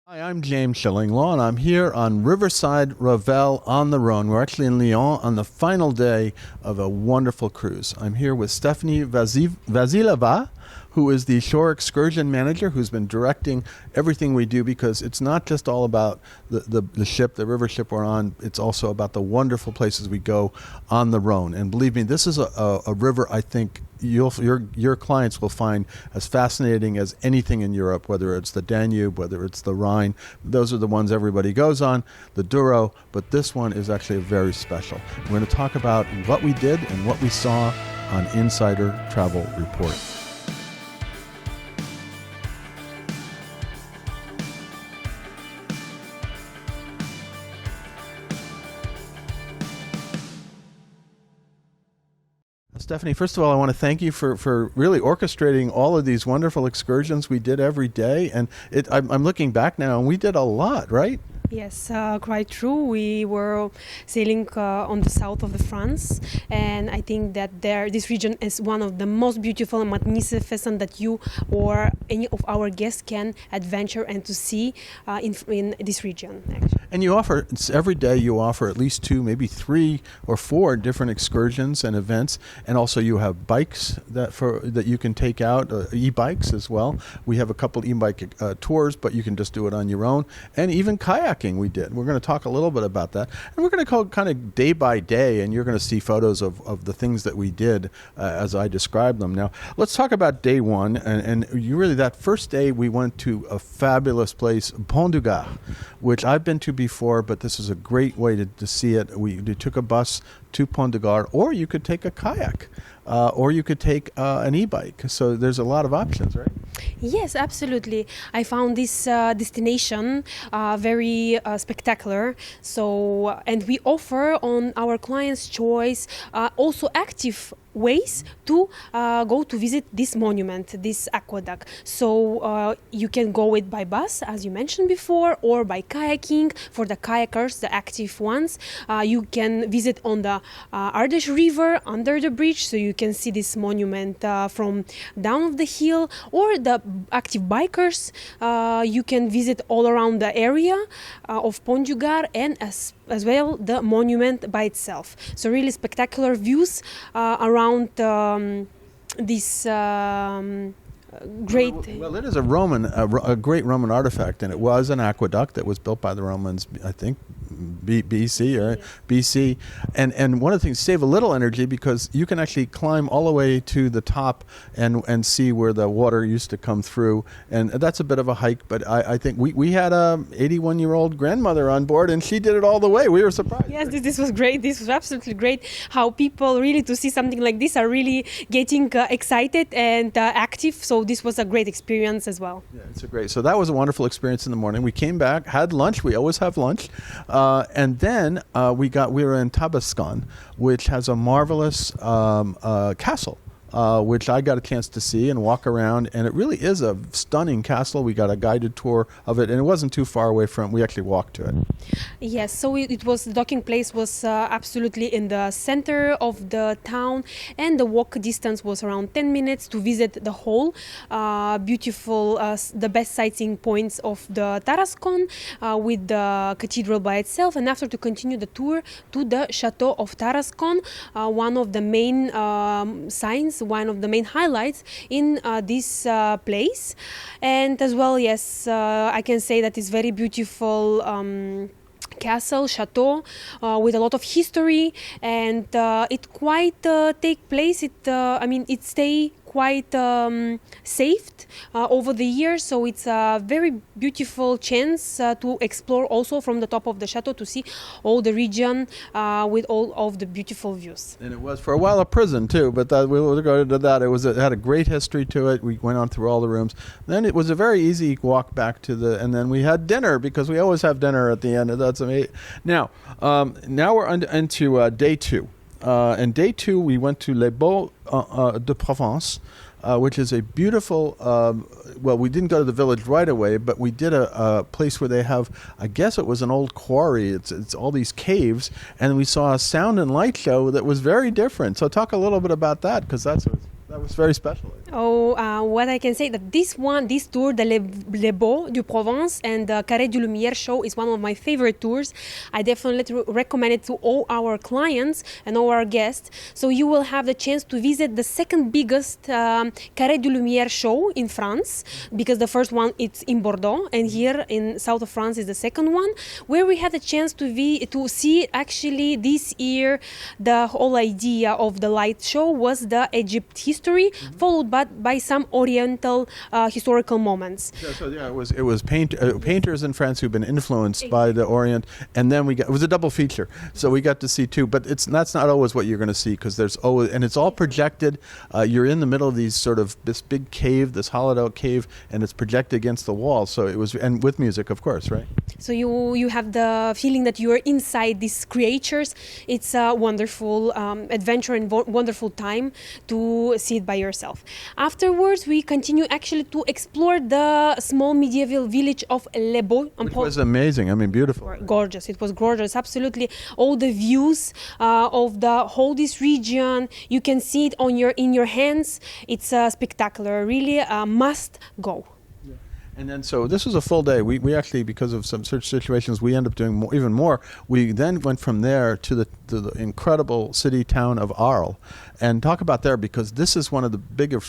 Hi, I'm James Shillinglaw, and I'm here on Riverside Ravel on the Rhone. We're actually in Lyon on the final day of a wonderful cruise. I'm here with Stephanie Vasileva, who is the shore excursion manager, who's been directing everything we do, because it's not just all about the ship, the river ship we're on. It's also about the wonderful places we go on the Rhone. And believe me, this is a river I think your clients will find as fascinating as anything in Europe, whether it's the Danube, whether it's the Rhine. Those are the ones everybody goes on, the Douro, but this one is actually very special. We're going to talk about what we did and what we saw on Insider Travel Report. Stephanie, first of all, I want to thank you for really orchestrating all of these wonderful excursions we did every day. And I'm looking back now, and we did a lot, right? Yes, quite true. We were sailing on the south of the France, and I think that this region is one of the most beautiful and magnificent that you or any of our guests can adventure and to see in this region, actually. And you offer, every day you offer at least 2, maybe 3 or 4 different excursions and events, and also you have bikes that you can take out, e-bikes as well. We have a couple e-bike tours, but you can just do it on your own, and even kayaking we did. We're going to talk a little bit about that, and we're going to go kind of day by day, and you're going to see photos of the things that we did as I described them. Now, let's talk about day one, and you really, that first day we went to a fabulous place, Pont du Gard, which I've been to before, but this is a great way to see it. We took a bus to Pont du Gard, or you could take a kayak, or you could take an e-bike. So there's a lot of options, right? Yes, absolutely. I found this destination very spectacular. So, and we offer on our client's choice also active ways to go to visit this monument, this aqueduct. So you can go it by bus, as you mentioned before, or by kayaking. For the kayakers, the active ones, you can visit on the Ardèche River under the bridge, so you can see this monument from down of the hill. Or the active bikers, you can visit all around the area of Pont du Gard, and as well the monument by itself. So really spectacular views around this great. Well, it is a great Roman artifact, and it was an aqueduct that was built by the Romans, I think, BC. And one of the things, save a little energy, because you can actually climb all the way to the top and see where the water used to come through. And that's a bit of a hike, but I think we had a 81-year-old grandmother on board, and she did it all the way. We were surprised. Yes, this was great. This was absolutely great. How people really, to see something like this, are really getting excited and active. So this was a great experience as well. Yeah, it's great. So that was a wonderful experience in the morning. We came back, had lunch. We always have lunch. And then we were in Tabascan, which has a marvelous castle, which I got a chance to see and walk around. And it really is a stunning castle. We got a guided tour of it, and it wasn't too far away from. We actually walked to it. Yes, so the docking place was absolutely in the center of the town, and the walk distance was around 10 minutes to visit the whole beautiful, the best sightseeing points of the Tarascon, with the cathedral by itself, and after to continue the tour to the Chateau of Tarascon, one of the main signs, one of the main highlights in this place. And as well, yes, I can say that it's very beautiful castle, chateau, with a lot of history, and it quite take place. It stay quite saved over the years, so it's a very beautiful chance to explore also from the top of the chateau, to see all the region with all of the beautiful views. And it was for a while a prison too, but we will go into that. It had a great history to it. We went on through all the rooms. Then it was a very easy walk back and then we had dinner, because we always have dinner at the end. That's amazing. Now we're into day 2. And day 2, we went to Les Baux de Provence, which is a beautiful, well, we didn't go to the village right away, but we did a place where they have, I guess it was an old quarry. It's all these caves, and we saw a sound and light show that was very different. So talk a little bit about that, because that was very special. What I can say that this tour, the Les Beaux du Provence and the Carré du Lumière show is one of my favorite tours. I definitely recommend it to all our clients and all our guests. So you will have the chance to visit the second biggest Carré du Lumière show in France, because the first one it's in Bordeaux, and here in south of France is the second one, where we had the chance to see actually this year the whole idea of the light show was the Egypt history, followed by some Oriental historical moments. It was painters in France who've been influenced by the Orient, and then it was a double feature, so we got to see two. But that's not always what you're going to see, because there's always, and it's all projected. You're in the middle of this big cave, this hollowed out cave, and it's projected against the wall. So it was, and with music, of course, right? So you have the feeling that you are inside these creatures. It's a wonderful adventure and wonderful time to see it by yourself. Afterwards, we continue actually to explore the small medieval village of Les Beaux. Which was amazing. I mean, beautiful. Gorgeous. It was gorgeous. Absolutely. All the views of the whole this region, you can see it in your hands. It's spectacular. Really must go. And then, so this was a full day. We actually, because of some search situations, we ended up doing even more. We then went from there to the incredible town of Arles, and talk about there, because this is one of the bigger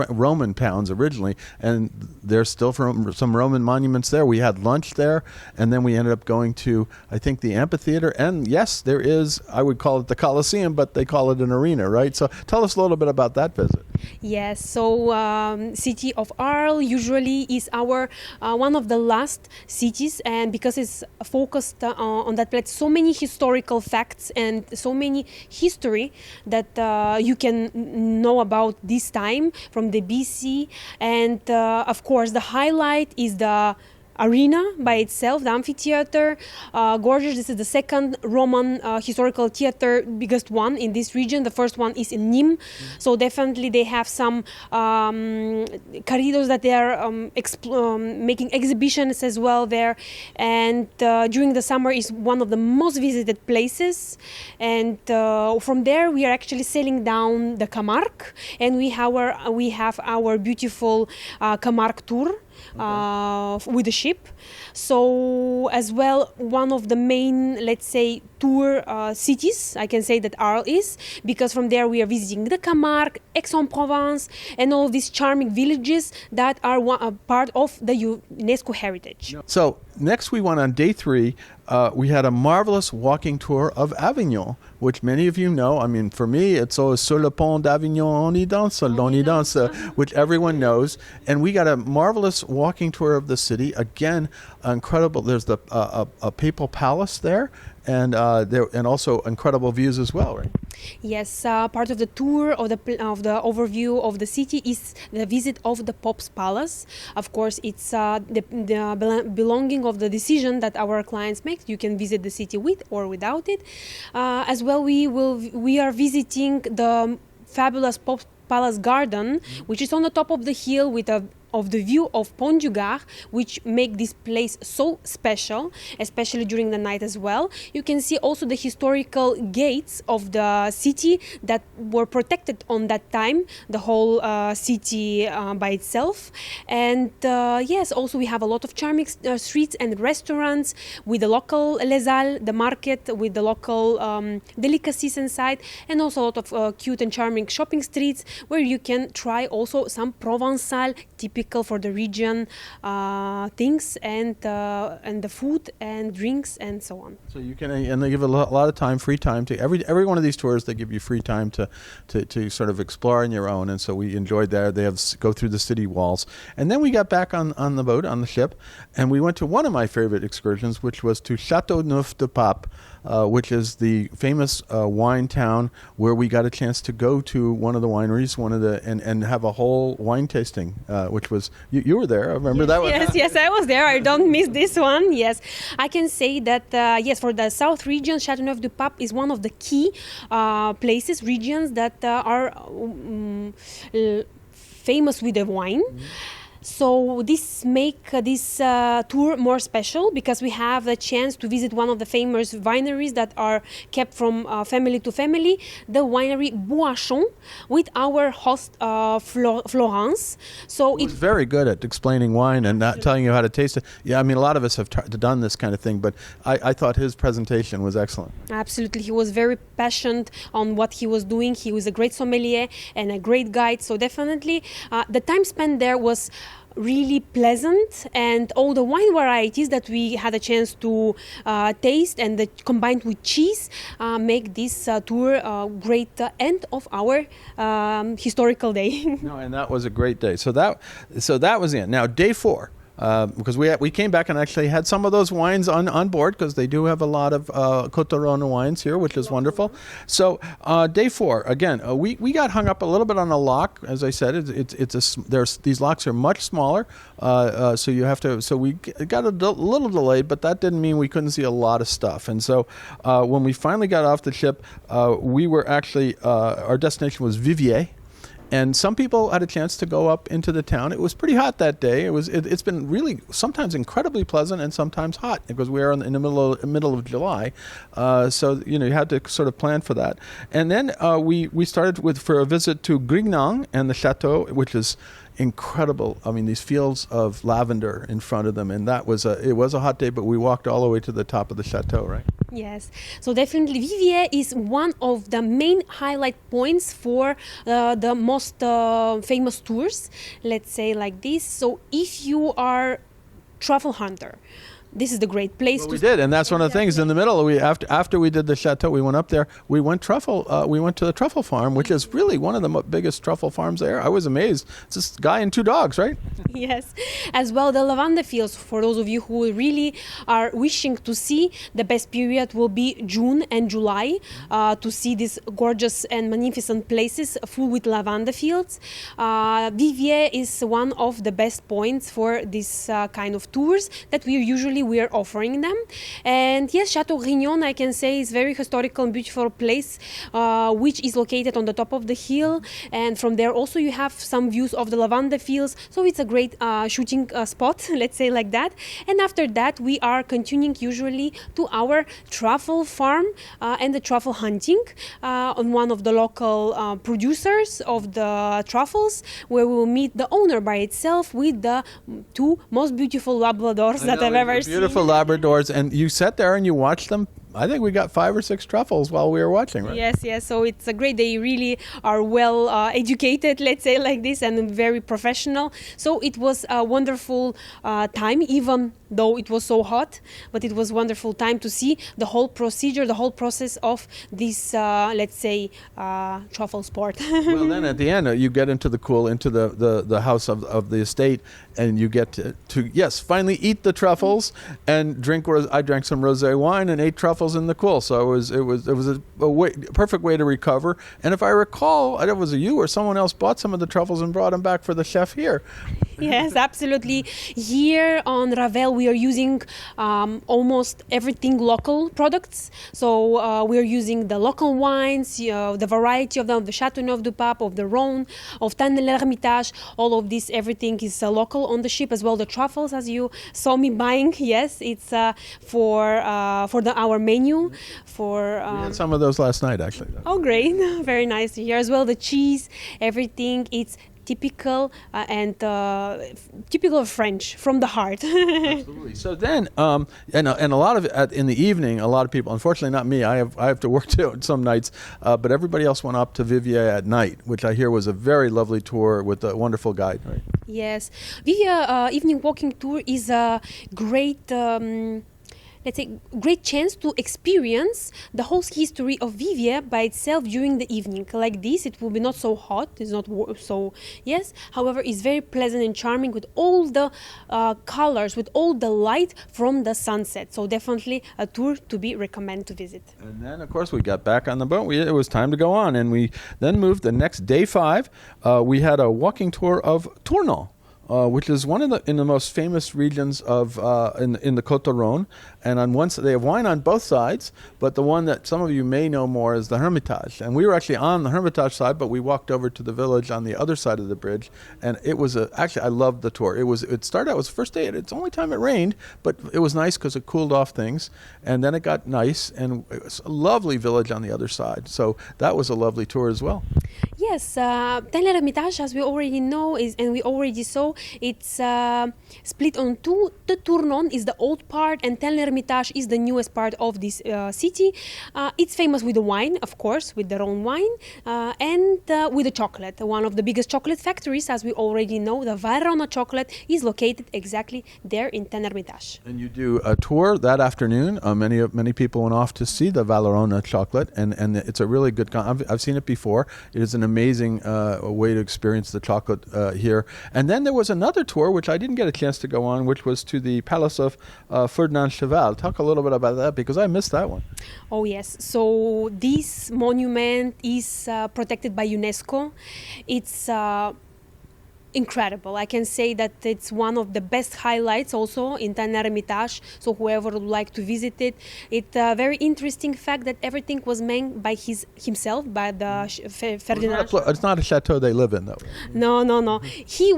Roman towns originally, and there's still some Roman monuments there. We had lunch there, and then we ended up going to, I think, the amphitheater, and yes, there is, I would call it the Colosseum, but they call it an arena, right? So tell us a little bit about that visit. Yes, so city of Arles usually is our one of the last cities, and because it's focused on that place, so many historical facts and so many history that you can know about this time from the BC, and of course the highlight is the arena by itself, the amphitheater, gorgeous. This is the second Roman historical theater, biggest one in this region. The first one is in Nîmes, so definitely they have some corridors that they are making exhibitions as well there, and during the summer is one of the most visited places, and from there we are actually sailing down the Camargue, and we have our beautiful Camargue tour. With the ship. So as well, one of the main, let's say, tour cities, I can say that Arles is, because from there we are visiting the Camargue, Aix-en-Provence, and all of these charming villages that are part of the UNESCO heritage. So next we went on day 3. We had a marvelous walking tour of Avignon, which many of you know. I mean, for me, it's always sur le pont d'Avignon, on y danse, which everyone knows. And we got a marvelous walking tour of the city. Again, incredible. There's a papal palace there, and also incredible views as well, right? Yes, part of the tour of the overview of the city is the visit of the Pope's palace. Of course, it's the belonging of the decision that our clients make. You can visit the city with or without it. As well, we are visiting the fabulous Pope's Palace Garden, which is on the top of the hill with of the view of Pont du Gard, which make this place so special, especially during the night as well. You can see also the historical gates of the city that were protected on that time, the whole city by itself. And yes, also we have a lot of charming streets and restaurants with the local Les Halles, the market with the local delicacies inside, and also a lot of cute and charming shopping streets where you can try also some Provençal, typical for the region things, and the food and drinks and so on. So you can, and they give a lot of time, free time to every one of these tours. They give you free time to sort of explore on your own, and so we enjoyed that. They have go through the city walls, and then we got back on the boat, on the ship, and we went to one of my favorite excursions, which was to Chateauneuf du Pape, which is the famous wine town where we got a chance to go to one of the wineries, and have a whole wine tasting, which was, you were there. I remember that one. Yes, I was there. I don't miss this one. Yes, I can say that, yes, for the south region, Chateauneuf du Pape is one of the key regions that are famous with the wine. So this make this tour more special because we have the chance to visit one of the famous wineries that are kept from family to family, the winery Boisson, with our host Florence. So He's very good at explaining wine and not telling you how to taste it. Yeah, I mean, a lot of us have done this kind of thing, but I thought his presentation was excellent. Absolutely, he was very passionate on what he was doing. He was a great sommelier and a great guide. So definitely, the time spent there was really pleasant, and all the wine varieties that we had a chance to taste and combined with cheese make this tour a great end of our historical day. No, and that was a great day. So that was the end. Now day 4. Because we came back and actually had some of those wines on board, because they do have a lot of Côte d'Aron wines here, which is wonderful. So day 4, again, we got hung up a little bit on the lock. As I said, these locks are much smaller, so you have to. So we got a little delayed, but that didn't mean we couldn't see a lot of stuff. And so when we finally got off the ship, we were actually our destination was Viviers. And some people had a chance to go up into the town. It was pretty hot that day. It's been really sometimes incredibly pleasant and sometimes hot, because we are in the middle of July. So you had to sort of plan for that. And then we started for a visit to Grignan and the chateau, which is incredible. I mean, these fields of lavender in front of them, and it was a hot day, but we walked all the way to the top of the chateau, right? Yes, so definitely Viviers is one of the main highlight points for the most famous tours, let's say like this. So if you are truffle hunter, this is the great place to. We did, and that's one of the things. In the middle, after we did the chateau, we went up there. We went to the truffle farm, which is really one of the biggest truffle farms there. I was amazed. It's this guy and 2 dogs, right? Yes, as well the lavender fields. For those of you who really are wishing to see, the best period will be June and July to see these gorgeous and magnificent places full with lavender fields. Viviers is one of the best points for this kind of tours that we are offering them. And yes, Chateau Grignan, I can say, is very historical and beautiful place, which is located on the top of the hill, and from there also you have some views of the lavender fields, so it's a great shooting spot, let's say like that. And after that we are continuing usually to our truffle farm and the truffle hunting on one of the local producers of the truffles, where we will meet the owner by itself with the 2 most beautiful Labradors that I've ever seen. Beautiful Labradors, and you sat there and you watched them. I think we got 5 or 6 truffles while we were watching, right? Yes. So it's a great. They really are well educated, let's say like this, and very professional. So it was a wonderful time, even though it was so hot. But it was a wonderful time to see the whole procedure, the whole process of this, let's say, truffle sport. Well, then at the end, you get into the house of the estate, and you get to finally eat the truffles and drink. I drank some rosé wine and ate truffles in the cool. So it was a perfect way to recover. And if I recall, it was you or someone else bought some of the truffles and brought them back for the chef here. Yes, absolutely. Here on Ravel, we are using almost everything local products. So we are using the local wines, the variety of them, the Chateauneuf du Pape, of the Rhone, of Tannes-l'Hermitage. All of this, everything is local on the ship, as well the truffles, as you saw me buying. Yes, it's for our menu. We had some of those last night, actually. Oh, great! Very nice to hear as well. The cheese, everything. It's typical and typical French from the heart. Absolutely. So then, and a lot of in the evening, a lot of people. Unfortunately, not me. I have to work too some nights. But everybody else went up to Viviers at night, which I hear was a very lovely tour with a wonderful guide. Right? Yes, Viviers evening walking tour is a great. Let's say, great chance to experience the whole history of Viviers by itself during the evening. Like this, it will be not so hot, it's not so, yes. However, it's very pleasant and charming with all the colors, with all the light from the sunset. So definitely a tour to be recommended to visit. And then, of course, we got back on the boat. It was time to go on, and we then moved the next day 5. We had a walking tour of Tournon, which is one of the most famous regions of in the Côte de Rhone. And on one side, they have wine on both sides, but the one that some of you may know more is the Hermitage. And we were actually on the Hermitage side, but we walked over to the village on the other side of the bridge, and it was actually, I loved the tour. It started out, it was the first day, it's the only time it rained, but it was nice because it cooled off things, and then it got nice, and it was a lovely village on the other side. So that was a lovely tour as well. Yes, Hermitage, as we already know, and we already saw, it's split on two. The Tournon is the old part, and Hermitage is the newest part of this city. It's famous with the wine, of course, with their own wine, and with the chocolate. One of the biggest chocolate factories, as we already know, the Valrhona chocolate, is located exactly there in Hermitage. And you do a tour that afternoon. Many people went off to see the Valrhona chocolate, and it's a really good. I've seen it before. It is an amazing way to experience the chocolate here. And then there was another tour, which I didn't get a chance to go on, which was to the Palace of Ferdinand Sal. Talk a little bit about that, because I missed that one. Oh yes, so this monument is protected by UNESCO. It's incredible. I can say that it's one of the best highlights also in Hermitage. So whoever would like to visit it, it's a very interesting fact that everything was made by himself, by the Ferdinand. It's not a chateau they live in, though. No. He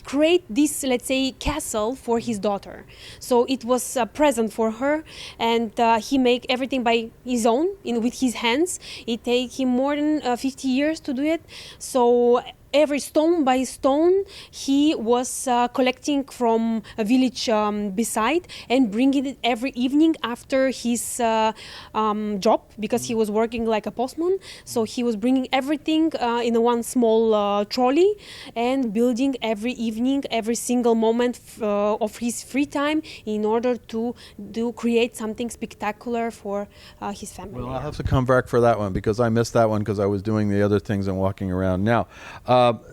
created this, let's say, castle for his daughter. So it was a present for her, and he made everything by his own, with his hands. It take him more than 50 years to do it. So every stone by stone, he was collecting from a village beside and bringing it every evening after his job, because he was working like a postman. So he was bringing everything in one small trolley and building every evening, every single moment of his free time in order to create something spectacular for his family. Well, I'll have to come back for that one, because I missed that one because I was doing the other things and walking around. Now,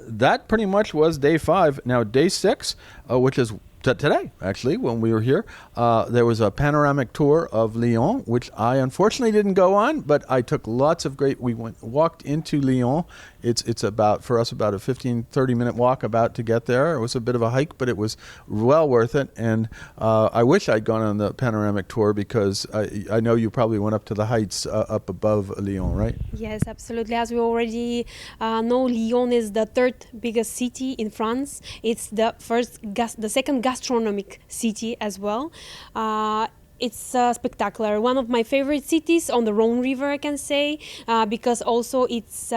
that pretty much was day 5. Now, day 6, which is today, actually, when we were here, there was a panoramic tour of Lyon, which I unfortunately didn't go on, but I took lots of we walked into Lyon. It's about, for us, about a 15-30 minute walk about to get there. It was a bit of a hike, but it was well worth it. And I wish I'd gone on the panoramic tour, because I know you probably went up to the heights up above Lyon, right? Yes, absolutely. As we already know, Lyon is the 3rd biggest city in France. It's the second gastronomic city as well. It's spectacular. One of my favorite cities on the Rhone River, I can say, because also it's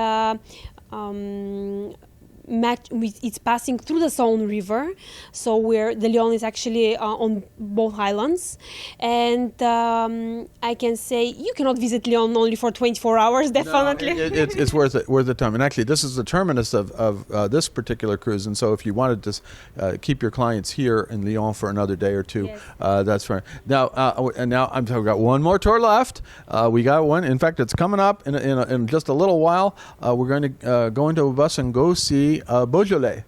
it's passing through the Saône River, so where the Lyon is actually on both islands. And I can say you cannot visit Lyon only for 24 hours, definitely. No, it's worth the time. And actually, this is the terminus of this particular cruise. And so if you wanted to keep your clients here in Lyon for another day or two, yes, that's fine. Now, I've got one more tour left. We got one. In fact, it's coming up in just a little while. We're going to go into a bus and go see Beaujolais,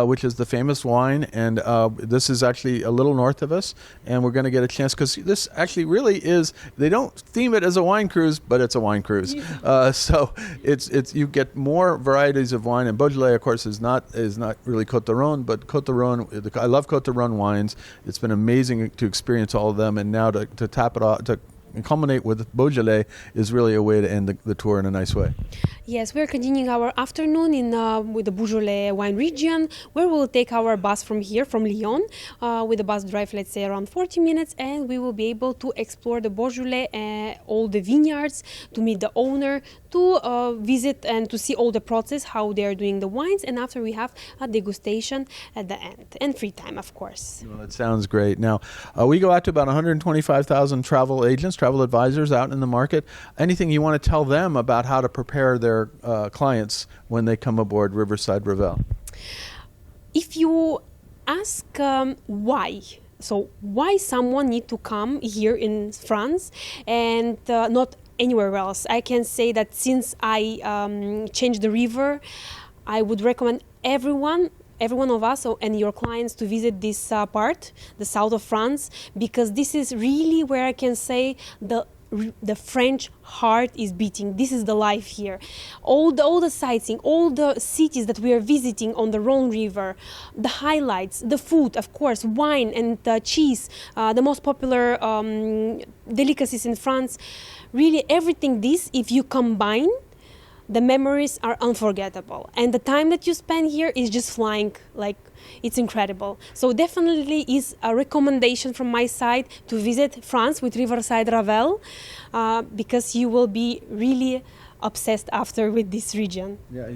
which is the famous wine, and this is actually a little north of us, and we're going to get a chance, because this actually really is, they don't theme it as a wine cruise, but it's a wine cruise. So it's you get more varieties of wine, and Beaujolais, of course, is not really Côte de Rhone, but Côte de Rhone, I love Côte de Rhone wines. It's been amazing to experience all of them, and now to tap it off, to culminate with Beaujolais is really a way to end the tour in a nice way. Yes, we're continuing our afternoon with the Beaujolais wine region, where we'll take our bus from here, from Lyon, with the bus drive, let's say, around 40 minutes, and we will be able to explore the Beaujolais, all the vineyards, to meet the owner, to visit and to see all the process, how they're doing the wines, and after we have a degustation at the end, and free time, of course. Well, that sounds great. Now, we go out to about 125,000 travel agents, travel advisors out in the market. Anything you want to tell them about how to prepare their clients when they come aboard Riverside Revel? If you ask why someone need to come here in France and not anywhere else, I can say that since I changed the river, I would recommend every one of us and your clients to visit this part, the south of France, because this is really where I can say the the French heart is beating. This is the life here. All the sightseeing, all the cities that we are visiting on the Rhone River, the highlights, the food, of course, wine and cheese, the most popular delicacies in France. Really, everything this, if you combine, the memories are unforgettable. And the time that you spend here is just flying, like, it's incredible. So definitely is a recommendation from my side to visit France with Riverside Ravel, because you will be really obsessed after with this region. Yeah,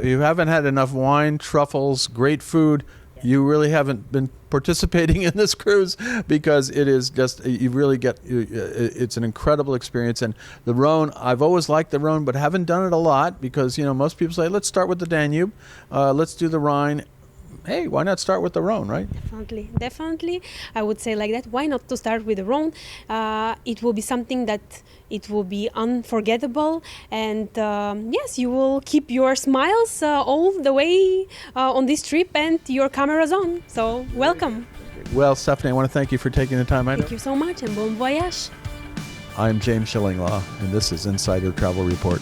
you haven't had enough wine, truffles, great food. You really haven't been participating in this cruise, because it is just, you really get, it's an incredible experience. And the Rhone, I've always liked the Rhone, but haven't done it a lot, because, most people say, let's start with the Danube, let's do the Rhine. Hey, why not start with the Rhone, right? Definitely. I would say like that. Why not to start with the Rhone? It will be something that it will be unforgettable, and yes, you will keep your smiles all the way on this trip, and your cameras on. So welcome. Well, Stephanie, I want to thank you for taking the time. Thank you so much, and bon voyage. I'm James Schillinglaw, and this is Insider Travel Report.